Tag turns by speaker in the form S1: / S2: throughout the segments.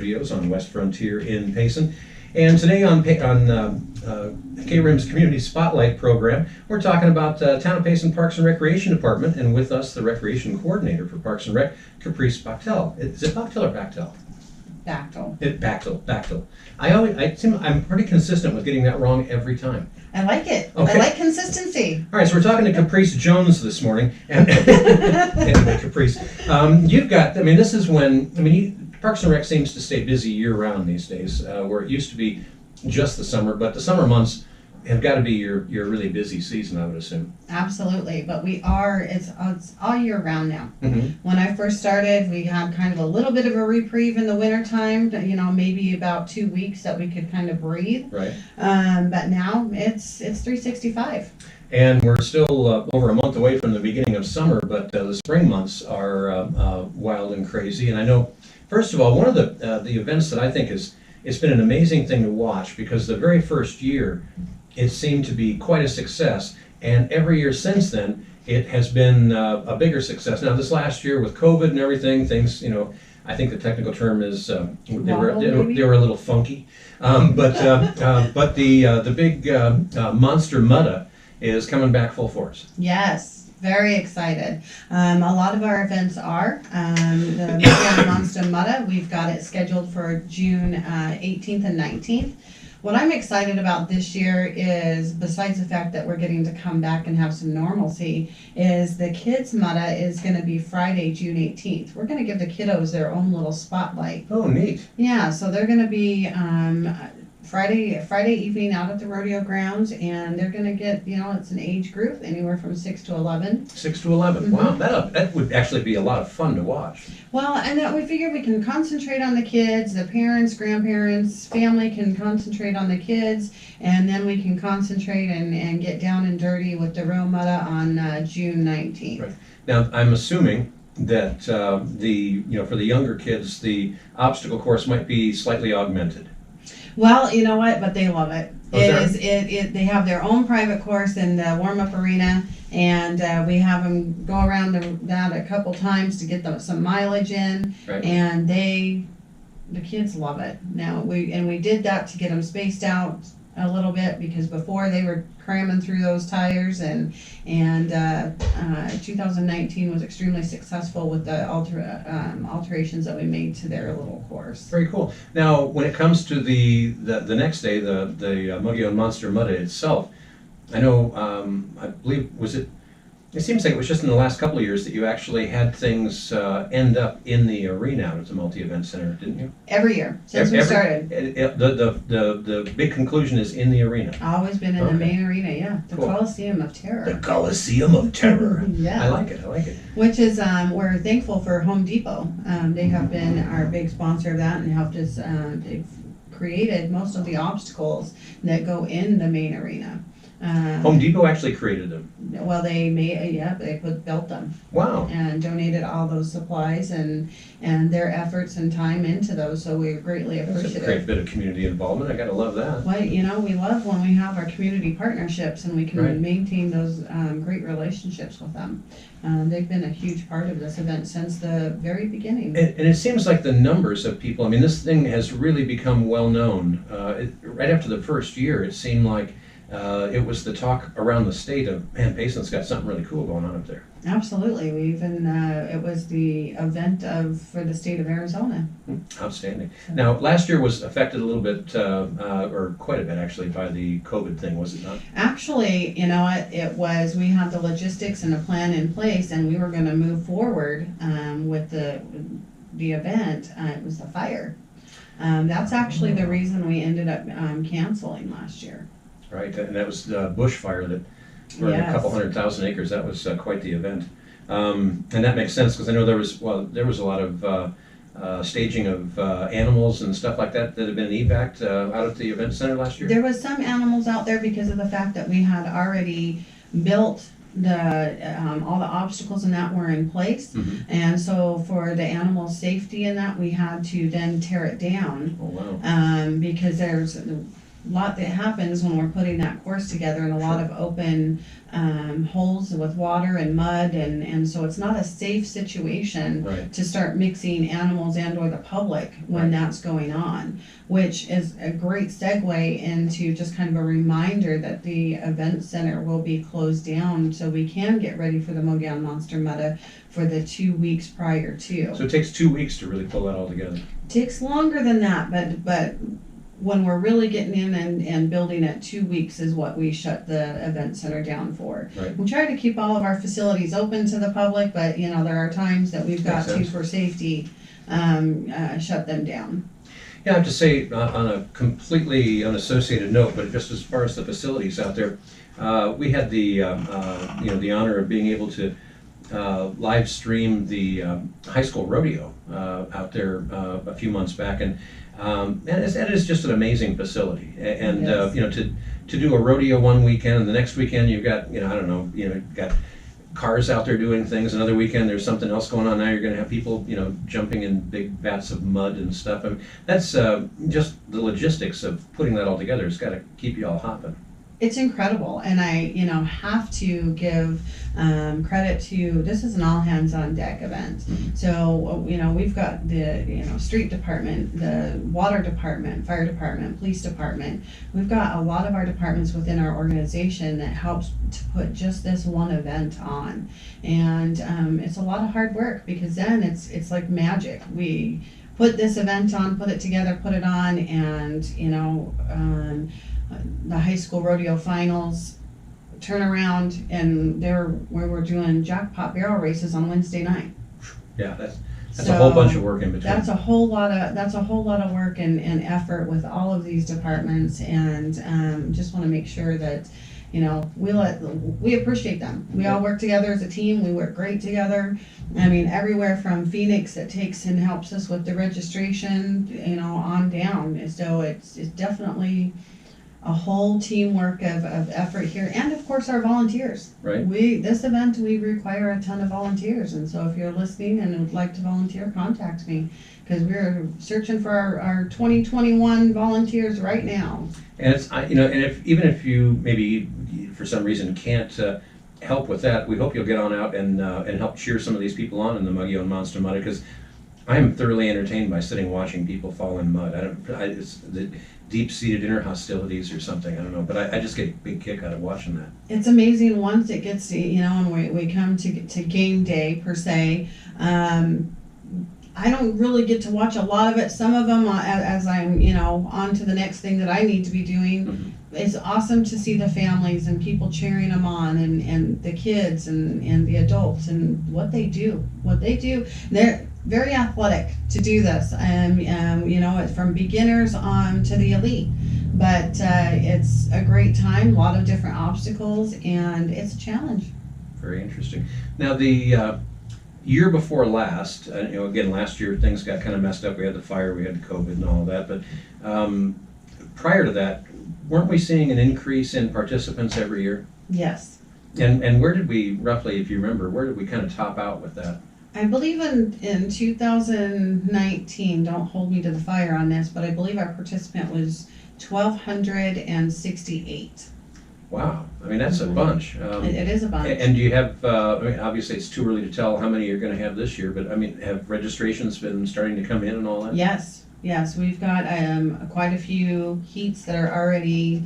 S1: Studios on West Frontier in Payson. And today on KRIM's Community Spotlight program, we're talking about Town of Payson Parks and Recreation Department, and with us the Recreation Coordinator for Parks and Rec, Caprice Bachtel. Is it Bachtel or Bachtel?
S2: Bachtel.
S1: Bachtel. I'm pretty consistent with getting that wrong every time.
S2: I like it.
S1: Okay.
S2: I like consistency.
S1: All right, so we're talking to Caprice Jones this morning. And anyway, Caprice, you've got, this is when, Parks and Rec seems to stay busy year-round these days, where it used to be just the summer, but the summer months have got to be your really busy season, I would assume.
S2: Absolutely, but it's all year round now.
S1: Mm-hmm.
S2: When I first started, we had kind of a little bit of a reprieve in the wintertime, maybe about 2 weeks that we could kind of breathe.
S1: Right.
S2: But now it's 365.
S1: And we're still over a month away from the beginning of summer, but the spring months are wild and crazy. And I know, first of all, one of the events that I think it's been an amazing thing to watch, because the very first year it seemed to be quite a success, and every year since then it has been a bigger success. Now this last year with COVID and everything, things, I think the technical term is they were a little funky, but the big Monster Mutta is coming back full force.
S2: Yes, very excited. A lot of our events are. The Monster Mutta, we've got it scheduled for June 18th and 19th. What I'm excited about this year is, besides the fact that we're getting to come back and have some normalcy, is the Kids Mutta is going to be Friday, June 18th. We're going to give the kiddos their own little spotlight.
S1: Oh, neat.
S2: Yeah, so they're going to be Friday evening out at the rodeo grounds, and they're going to get, it's an age group, anywhere from 6 to 11.
S1: 6 to 11.
S2: Mm-hmm.
S1: Wow, that would actually be a lot of fun to watch.
S2: Well, and that we figure we can concentrate on the kids, the parents, grandparents, family can concentrate on the kids, and then we can concentrate and get down and dirty with the real Mutta on June 19th.
S1: Right. Now, I'm assuming that for the younger kids, the obstacle course might be slightly augmented.
S2: Well, you know what? But they love it.
S1: Oh,
S2: They have their own private course in the warm-up arena, and we have them go around that a couple times to get some mileage in,
S1: right.
S2: And the kids love it. Now we did that to get them spaced out a little bit, because before they were cramming through those tires, and 2019 was extremely successful with the alterations that we made to their little course.
S1: Very cool. Now, when it comes to the next day, the Muggy Monster Mutta itself, I know, I believe, it seems like it was just in the last couple of years that you actually had things end up in the arena out at the multi-event center, didn't you?
S2: Every year since we started.
S1: The big conclusion is in the arena.
S2: Always been in the main arena, yeah. The Coliseum of Terror.
S1: The Coliseum of Terror.
S2: Yeah.
S1: I like it.
S2: Which is, we're thankful for Home Depot. They have been our big sponsor of that and helped us. They've created most of the obstacles that go in the main arena.
S1: Home Depot actually created them.
S2: Well, they built them.
S1: Wow.
S2: And donated all those supplies and their efforts and time into those, so we're greatly appreciative.
S1: That's a great bit of community involvement. I gotta love that.
S2: Well, we love when we have our community partnerships and we can maintain those great relationships with them. They've been a huge part of this event since the very beginning.
S1: And it seems like the numbers of people, this thing has really become well known. Right after the first year, it seemed like it was the talk around the state of, man, Payson's got something really cool going on up there.
S2: Absolutely. We even, it was the event for the state of Arizona.
S1: Outstanding. Now, last year was affected a little bit, or quite a bit actually, by the COVID thing, was it not?
S2: Actually, it was, we had the logistics and a plan in place, and we were going to move forward with the event. It was the fire. That's actually the reason we ended up canceling last year.
S1: Right, and that was the bushfire that burned a couple 100,000 acres. That was quite the event, and that makes sense, because I know there was a lot of staging of animals and stuff like that had been evac out at the event center last year.
S2: There was some animals out there because of the fact that we had already built all the obstacles and that were in place, and so for the animal safety and that, we had to then tear it down.
S1: Oh wow!
S2: Because lot that happens when we're putting that course together, and a lot of open holes with water and mud, and so it's not a safe situation
S1: Right.
S2: to start mixing animals and or the public when
S1: Right.
S2: that's going on, which is a great segue into just kind of a reminder that the event center will be closed down so we can get ready for the Mogollon Monster Meta for the 2 weeks prior to.
S1: So it takes 2 weeks to really pull that all together.
S2: Takes longer than that, but when we're really getting in and building it, 2 weeks is what we shut the event center down for.
S1: Right.
S2: We try to keep all of our facilities open to the public, but there are times that we've got
S1: Makes
S2: to,
S1: sense.
S2: for safety, shut them down.
S1: Yeah, I have to say, on a completely unassociated note, but just as far as the facilities out there, we had the the honor of being able to live stream the high school rodeo out there a few months back, and it is just an amazing facility. And
S2: Yes.
S1: to do a rodeo one weekend, and the next weekend you've got I don't know, you've got cars out there doing things. Another weekend there's something else going on. Now you're going to have people jumping in big vats of mud and stuff. I mean, that's just the logistics of putting that all together. It's got to keep you all hopping.
S2: It's incredible, and I have to give credit to, this is an all hands on deck event.
S1: Mhm.
S2: So we've got the street department, the water department, fire department, police department. We've got a lot of our departments within our organization that helps to put just this one event on, and it's a lot of hard work, because then it's like magic. We put this event on, put it together, put it on, and the high school rodeo finals turn around, and we were doing jackpot barrel races on Wednesday night.
S1: Yeah, that's a whole bunch of work in between.
S2: That's a whole lot of work and effort with all of these departments, and just want to make sure that we appreciate them. We all work together as a team. We work great together. I mean, everywhere from Phoenix that takes and helps us with the registration, on down. So it's definitely a whole teamwork of effort here, and of course our volunteers.
S1: Right.
S2: This event, we require a ton of volunteers, and so if you're listening and would like to volunteer, contact me, because we're searching for our 2021 volunteers right now.
S1: And it's and if you maybe for some reason can't help with that, we hope you'll get on out and help cheer some of these people on in the Mogollon Monster Mud, because I am thoroughly entertained by sitting watching people fall in mud. It's the deep-seated inner hostilities or something. I don't know, but I just get a big kick out of watching that.
S2: It's amazing once it gets to, and we come to game day per se. I don't really get to watch a lot of it. Some of them, as I'm, on to the next thing that I need to be doing.
S1: Mhm.
S2: It's awesome to see the families and people cheering them on, and the kids and the adults and what they do. They're very athletic to do this, and it's from beginners on to the elite. But it's a great time, a lot of different obstacles, and it's a challenge.
S1: Very interesting. Now the year before last, again last year things got kind of messed up. We had the fire, we had the COVID and all of that, but prior to that, weren't we seeing an increase in participants every year?
S2: Yes.
S1: And where did we, roughly, if you remember, where did we kind of top out with that?
S2: I believe in 2019, don't hold me to the fire on this, but I believe our participant was 1,268.
S1: Wow, I mean, that's a bunch.
S2: It is a bunch.
S1: And do you have, obviously it's too early to tell how many you're going to have this year, but I mean, have registrations been starting to come in and all that?
S2: Yes, we've got quite a few heats that are already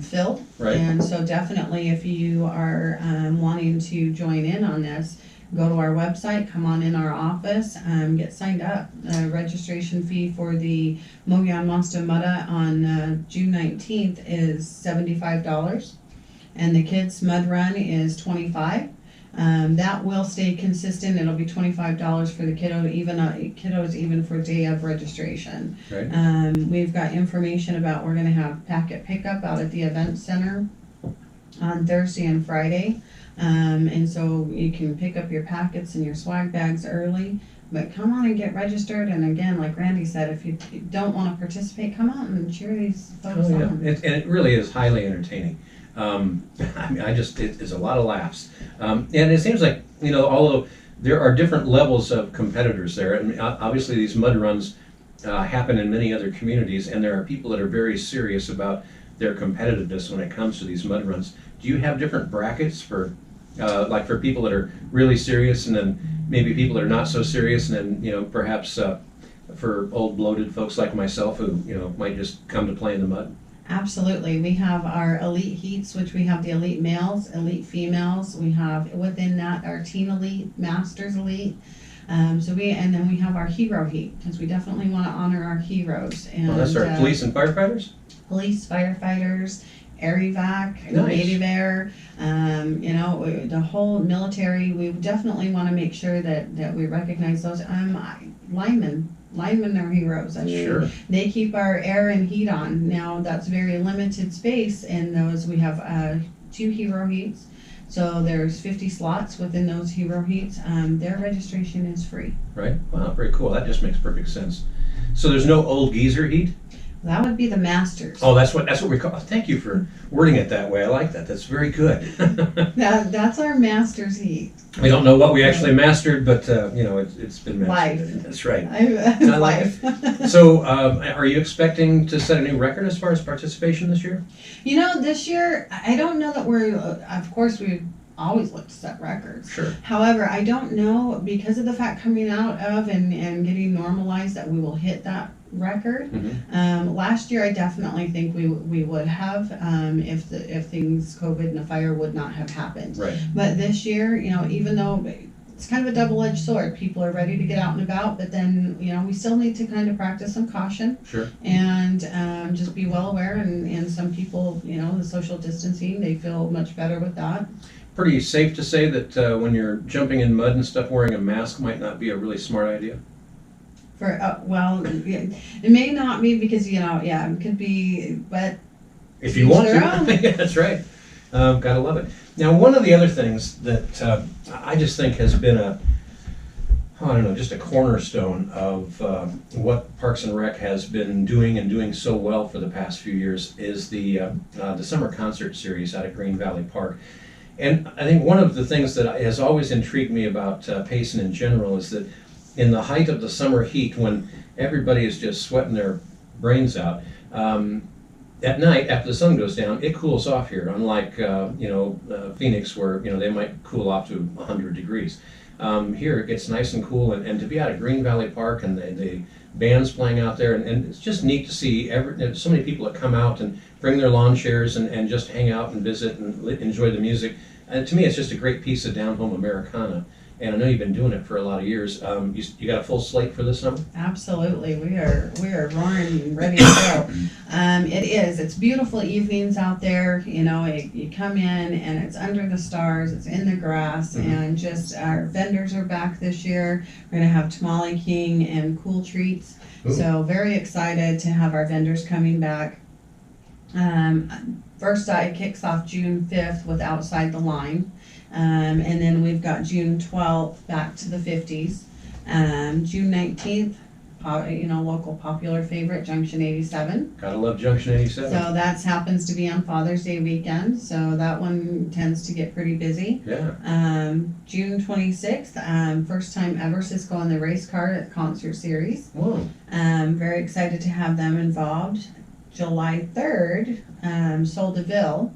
S2: filled.
S1: Right.
S2: And so definitely if you are wanting to join in on this, go to our website, come on in our office, get signed up. The registration fee for the Mogollon Monster Mudda on June 19th is $75, and the kids mud run is $25. That will stay consistent. It'll be $25 for the kiddos even for day of registration.
S1: Right.
S2: We've got information about, we're going to have packet pickup out at the event center on Thursday and Friday. And so you can pick up your packets and your swag bags early, but come on and get registered. And again, like Randy said, if you don't want to participate, come out and cheer these folks on.
S1: And it really is highly entertaining. I mean, it's a lot of laughs. And it seems like, although there are different levels of competitors there, and obviously these mud runs, happen in many other communities, and there are people that are very serious about their competitiveness when it comes to these mud runs. Do you have different brackets for, like for people that are really serious, and then maybe people that are not so serious, and then, you know, perhaps for old bloated folks like myself who, you know, might just come to play in the mud?
S2: Absolutely. We have our elite heats, which we have the elite males, elite females. We have within that our teen elite, masters elite. And then we have our hero heat, because we definitely want to honor our heroes. And
S1: That's our police and firefighters?
S2: Police, firefighters, air evac,
S1: Nice.
S2: native air, you know, the whole military. We definitely want to make sure that we recognize those. Linemen are heroes. I mean,
S1: Sure.
S2: they keep our air and heat on. Now, that's very limited space in those. We have 2 hero heats. So there's 50 slots within those hero heats. Their registration is free.
S1: Right? Wow, very cool. That just makes perfect sense. So there's no old geezer heat?
S2: That would be the masters.
S1: Oh, that's what we call. Thank you for wording it that way. I like that. That's very good.
S2: That's our masters heat.
S1: We don't know what we actually mastered, but you know, it's been mastered.
S2: Life.
S1: That's right.
S2: I
S1: like
S2: life.
S1: So, are you expecting to set a new record as far as participation this year?
S2: You know, this year, I don't know that we're, of course, we always look to set records.
S1: Sure.
S2: However, I don't know, because of the fact coming out of and getting normalized, that we will hit that record.
S1: Mm-hmm.
S2: Last year, I definitely think we would have, if things, COVID and the fire would not have happened.
S1: Right.
S2: But this year, you know, even though it's kind of a double-edged sword, people are ready to get out and about, but then, you know, we still need to kind of practice some caution.
S1: Sure.
S2: And just be well aware, and some people, you know, the social distancing, they feel much better with that.
S1: Pretty safe to say that when you're jumping in mud and stuff, wearing a mask might not be a really smart idea.
S2: It may not be, because, you know, yeah, it could be, but
S1: If you want
S2: Each their
S1: to.
S2: own.
S1: Yeah, that's right. Gotta love it. Now, one of the other things that I just think has been just a cornerstone of what Parks and Rec has been doing and doing so well for the past few years is the summer concert series out at Green Valley Park. And I think one of the things that has always intrigued me about Payson in general is that in the height of the summer heat, when everybody is just sweating their brains out, at night, after the sun goes down, it cools off here, unlike Phoenix, where they might cool off to 100 degrees. Here it gets nice and cool, and to be out at Green Valley Park and the band's playing out there, and it's just neat to see so many people that come out and bring their lawn chairs and just hang out and visit and enjoy the music. And to me, it's just a great piece of down-home Americana. And I know you've been doing it for a lot of years. You got a full slate for this summer?
S2: absolutely, we are roaring and ready to go. It's beautiful evenings out there. You know, you come in and it's under the stars, it's in the grass,
S1: Mhm.
S2: and just our vendors are back this year. We're gonna have Tamale King and Cool Treats.
S1: Ooh.
S2: So very excited to have our vendors coming back. First Eye kicks off June 5th with Outside the Line. And then we've got June 12th back to the 50s. June 19th, local popular favorite, Junction 87.
S1: Gotta love Junction 87.
S2: So that happens to be on Father's Day weekend, so that one tends to get pretty busy.
S1: Yeah.
S2: June 26th, first time ever Cisco on the Race Car at Concert Series.
S1: Whoa.
S2: Very excited to have them involved. July 3rd, Sol DeVille.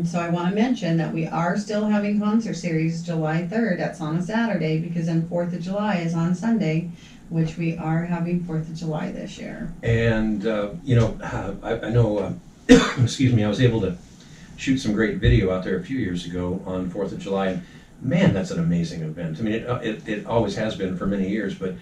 S2: So I want to mention that we are still having Concert Series July 3rd. That's on a Saturday, because then 4th of July is on Sunday, which we are having 4th of July this year.
S1: And, I know, excuse me, I was able to shoot some great video out there a few years ago on 4th of July. And man, that's an amazing event. I mean, it always has been for many years, but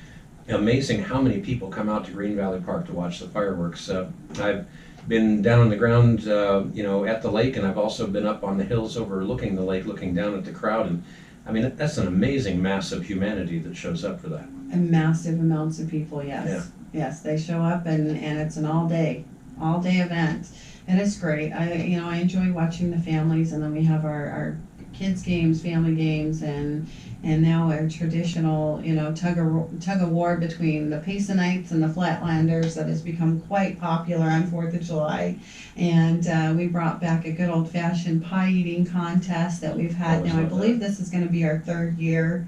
S1: amazing how many people come out to Green Valley Park to watch the fireworks. I've been down on the ground, at the lake, and I've also been up on the hills overlooking the lake, looking down at the crowd. And I mean, that's an amazing mass of humanity that shows up for that.
S2: And massive amounts of people, yes.
S1: Yeah.
S2: Yes, they show up, and it's an all day event. And it's great. I enjoy watching the families, and then we have our kids games, family games, and now our traditional, tug of war between the Paysonites and the Flatlanders that has become quite popular on 4th of July. And we brought back a good old-fashioned pie eating contest that we've had
S1: Always
S2: now. I
S1: love
S2: believe this is going to be our 3rd year.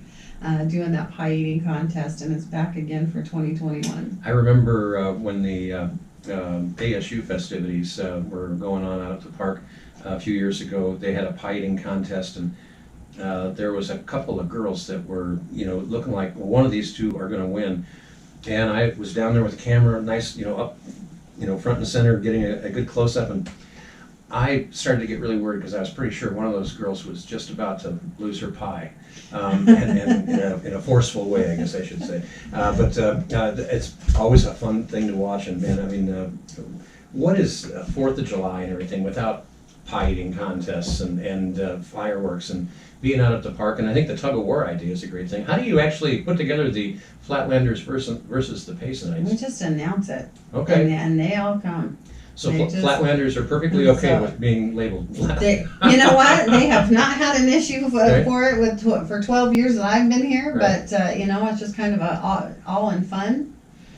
S2: doing that pie eating contest, and it's back again for 2021.
S1: I remember when the ASU festivities were going on out at the park a few years ago. They had a pie eating contest, and there was a couple of girls that were, looking like, well, one of these two are going to win. And I was down there with the camera, nice, up, front and center, getting a good close up, and I started to get really worried because I was pretty sure one of those girls was just about to lose her pie, and in a forceful way, I guess I should say. But it's always a fun thing to watch, and man, I mean, what is 4th of July and everything without pie eating contests and fireworks and being out at the park? And I think the tug of war idea is a great thing. How do you actually put together the Flatlanders versus the Paysonites?
S2: We just announce it.
S1: Okay.
S2: And they all come.
S1: So Flatlanders are perfectly okay with being labeled flat.
S2: You know what? They have not had an issue for it for 12 years that I've been here,
S1: right.
S2: But it's just kind of all in fun.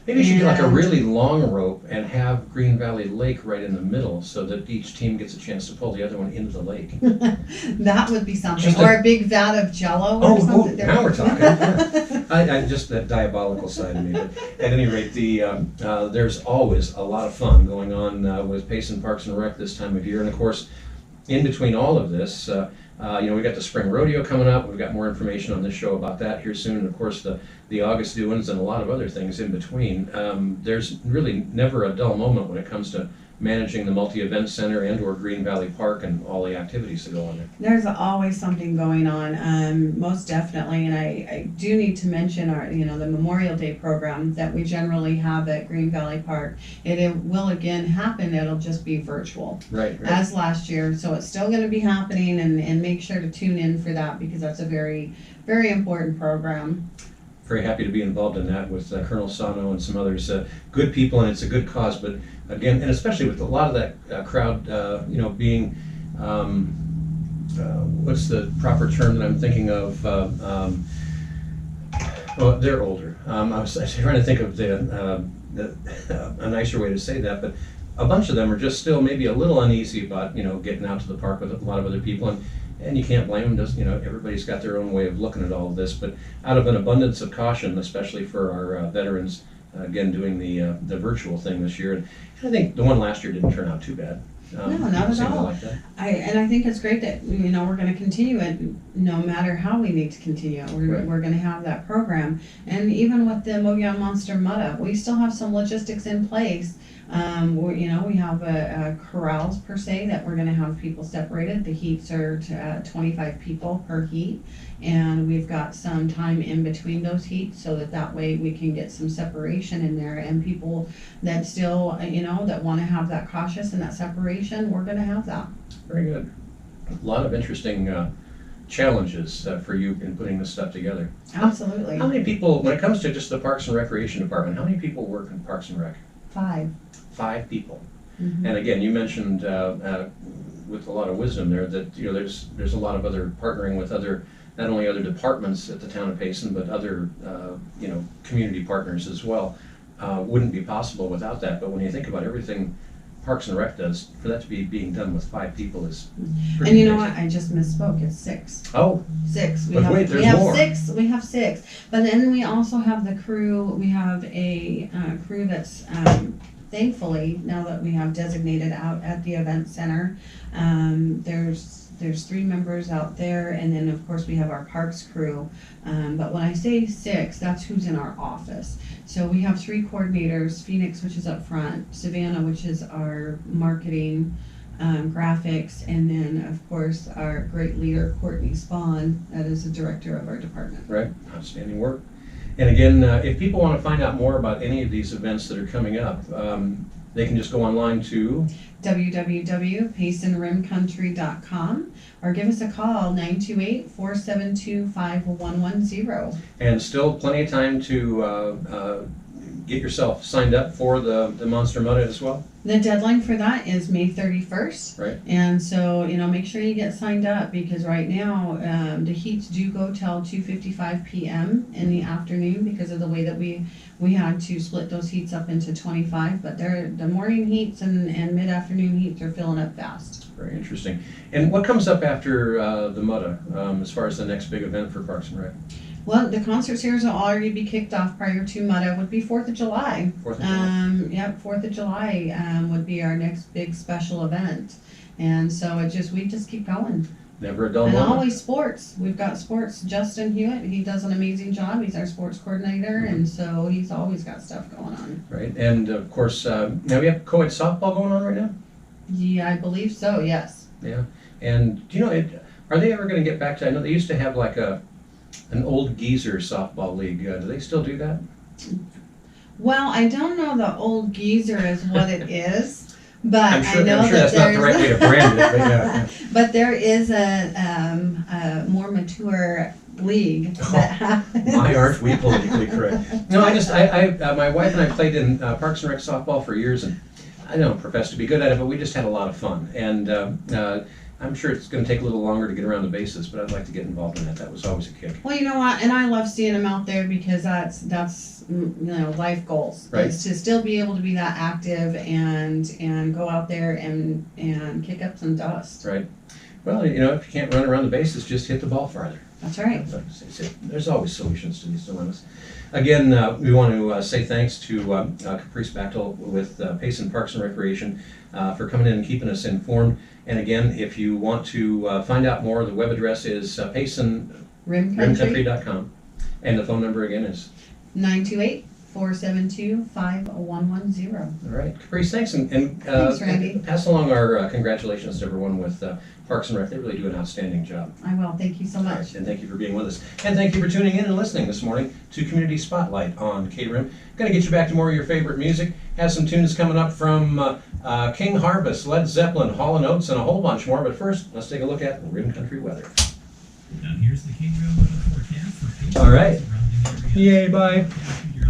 S1: Maybe you should do like a really long rope and have Green Valley Lake right in the middle so that each team gets a chance to pull the other one into the lake.
S2: That would be something. Or a big vat of Jello or something.
S1: Now we're talking. Yeah. I just that diabolical side of me. But at any rate, there's always a lot of fun going on with Payson Parks and Rec this time of year. And of course, in between all of this, we got the spring rodeo coming up. We've got more information on this show about that here soon. And of course, the August doings and a lot of other things in between. There's really never a dull moment when it comes to managing the multi-event center and or Green Valley Park and all the activities that go on there.
S2: There's always something going on, most definitely, and I do need to mention our, the Memorial Day program that we generally have at Green Valley Park. It will again happen, it'll just be virtual.
S1: Right.
S2: As last year, so it's still going to be happening, and make sure to tune in for that because that's a very, very important program.
S1: Very happy to be involved in that with Colonel Sano and some others, good people, and it's a good cause. But again, and especially with a lot of that crowd, being, what's the proper term that I'm thinking of? Well, they're older. I was trying to think of a nicer way to say that, but a bunch of them are just still maybe a little uneasy about getting out to the park with a lot of other people, and you can't blame them. Everybody's got their own way of looking at all of this, but out of an abundance of caution, especially for our veterans, again doing the virtual thing this year, and I think the one last year didn't turn out too bad.
S2: No, not at all.
S1: Like that.
S2: I think it's great that we're going to continue it, no matter how we need to continue. We're going to have that program, and even with the Mogollon Monster Mutta, we still have some logistics in place. We have corrals per se that we're going to have people separated. The heats are 25 people per heat, and we've got some time in between those heats so that way we can get some separation in there, and people that still that want to have that cautious and that separation, we're going to have that.
S1: Very good. A lot of interesting challenges for you in putting this stuff together.
S2: Absolutely.
S1: How many people, when it comes to just the Parks and Recreation Department, how many people work in Parks and Rec?
S2: 5.
S1: 5 people.
S2: Mm-hmm.
S1: And again, you mentioned with a lot of wisdom there that there's a lot of other partnering with not only other departments at the town of Payson, but other community partners as well. Wouldn't be possible without that. But when you think about everything Parks and Rec does, for that to be being done with 5 people is pretty
S2: And you know
S1: amazing.
S2: what? I just misspoke. It's 6.
S1: Oh.
S2: 6.
S1: We have more.
S2: 6. We have 6. But then we also have the crew. We have a crew that's thankfully, now that we have designated out at the event center, there's 3 members out there, and then of course we have our parks crew. But when I say 6, that's who's in our office. So we have 3 coordinators: Phoenix, which is up front; Savannah, which is our marketing, graphics, and then of course our great leader, Courtney Spahn, that is the director of our department.
S1: Right, outstanding work. And again, if people want to find out more about any of these events that are coming up, they can just go online to
S2: www.paysonrimcountry.com or give us a call, 928-472-5110.
S1: And still plenty of time to get yourself signed up for the Monster Mutta as well?
S2: The deadline for that is May 31st.
S1: Right.
S2: And so, make sure you get signed up because right now the heats do go till 2:55 p.m. in the afternoon because of the way that we had to split those heats up into 25. But the morning heats and mid-afternoon heats are filling up fast.
S1: Very interesting. And what comes up after the Mutta as far as the next big event for Parks and Rec?
S2: Well, the concert series will already be kicked off prior to Mutta, would be 4th of July.
S1: 4th of July.
S2: Yep, 4th of July would be our next big special event. And so we just keep going.
S1: Never a dull
S2: And
S1: moment.
S2: always sports. We've got sports. Justin Hewitt, he does an amazing job. He's our sports coordinator, and so he's always got stuff going on.
S1: Right, and of course, now we have co-ed softball going on right now?
S2: Yeah, I believe so, yes.
S1: Yeah, and do you know, are they ever going to get back to, I know they used to have like an old geezer softball league. Do they still do that?
S2: Well, I don't know the old geezer is what it is, but
S1: I'm sure,
S2: I know
S1: I'm sure
S2: that
S1: that's not the right way to brand it, but yeah.
S2: but there is a more mature league that happens.
S1: My aren't we politically correct? No, my wife and I played in Parks and Rec softball for years, and I don't profess to be good at it, but we just had a lot of fun. And I'm sure it's going to take a little longer to get around the bases, but I'd like to get involved in that. That was always a kick.
S2: Well, you know what, and I love seeing them out there because that's life goals.
S1: Right.
S2: Is to still be able to be that active and go out there and kick up some dust.
S1: Right. Well, if you can't run around the bases, just hit the ball farther.
S2: That's right.
S1: There's always solutions to these dilemmas. Again, we want to say thanks to Caprice Bechtel with Payson Parks and Recreation for coming in and keeping us informed. And again, if you want to find out more, the web address is PaysonRimCountry.com. And the phone number again is
S2: 928-472-5110.
S1: All right, Caprice, thanks, and
S2: Thanks, Randy.
S1: pass along our congratulations to everyone with Parks and Rec. They really do an outstanding job.
S2: I will. Thank you so
S1: All right,
S2: much.
S1: and thank you for being with us. And thank you for tuning in and listening this morning to Community Spotlight on KRIM. Going to get you back to more of your favorite music. Have some tunes coming up from King Harvest, Led Zeppelin, Hall & Oates, and a whole bunch more. But first, let's take a look at Rim Country weather.
S3: Now here's the KRIM weather forecast for
S1: All right.
S3: surrounding areas.
S1: Yay, bye.
S3: After your